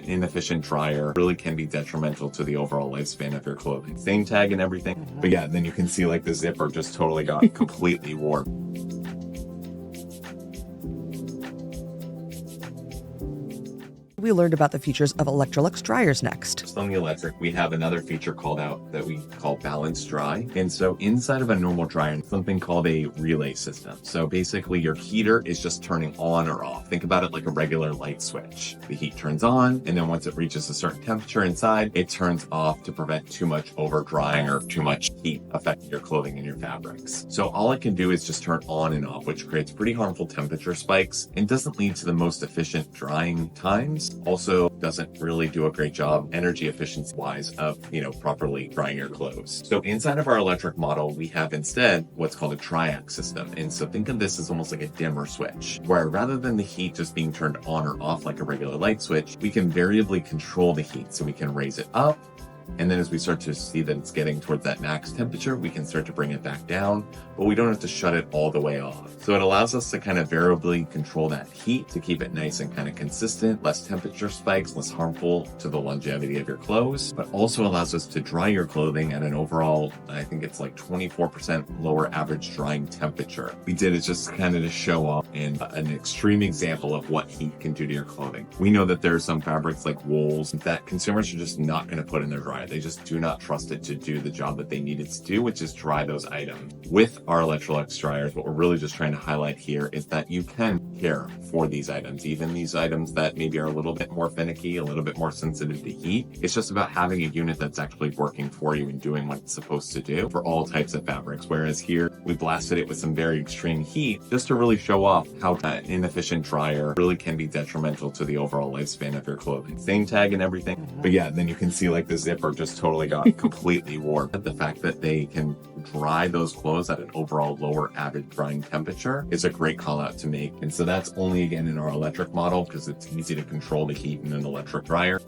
inefficient dryer really can be detrimental to the overall lifespan of your clothing. Same tag and everything, but yeah, then you can see like the zipper just totally got completely warped. We learned about the features of Electrolux dryers next. Just on the electric, we have another feature called out that we call balance dry. And so inside of a normal dryer, something called a relay system. So basically your heater is just turning on or off. Think about it like a regular light switch. The heat turns on, and then once it reaches a certain temperature inside, it turns off to prevent too much over drying or too much heat affecting your clothing and your fabrics. So all it can do is just turn on and off, which creates pretty harmful temperature spikes and doesn't lead to the most efficient drying times. Also doesn't really do a great job energy efficiency wise of, properly drying your clothes. So inside of our electric model, we have instead what's called a triac system. And so think of this as almost like a dimmer switch, where rather than the heat just being turned on or off like a regular light switch, we can variably control the heat. So we can raise it up, and then as we start to see that it's getting towards that max temperature, we can start to bring it back down, but we don't have to shut it all the way off. So it allows us to kind of variably control that heat to keep it nice and kind of consistent, less temperature spikes, less harmful to the longevity of your clothes, but also allows us to dry your clothing at an overall, I think it's like 24% lower average drying temperature. We did it just kind of to show off in an extreme example of what heat can do to your clothing. We know that there are some fabrics like wools that consumers are just not going to put in their dryer. They just do not trust it to do the job that they need it to do, which is dry those items. With our Electrolux dryers, what we're really just trying to highlight here is that you can care for these items, even these items that maybe are a little bit more finicky, a little bit more sensitive to heat. It's just about having a unit that's actually working for you and doing what it's supposed to do for all types of fabrics. Whereas here, we blasted it with some very extreme heat just to really show off how an inefficient dryer really can be detrimental to the overall lifespan of your clothing. Same tag and everything, but yeah, then you can see like the zipper just totally got completely warped. The fact that they can dry those clothes at an overall lower average drying temperature is a great call out to make. And so that's only again in our electric model because it's easy to control the heat in an electric dryer.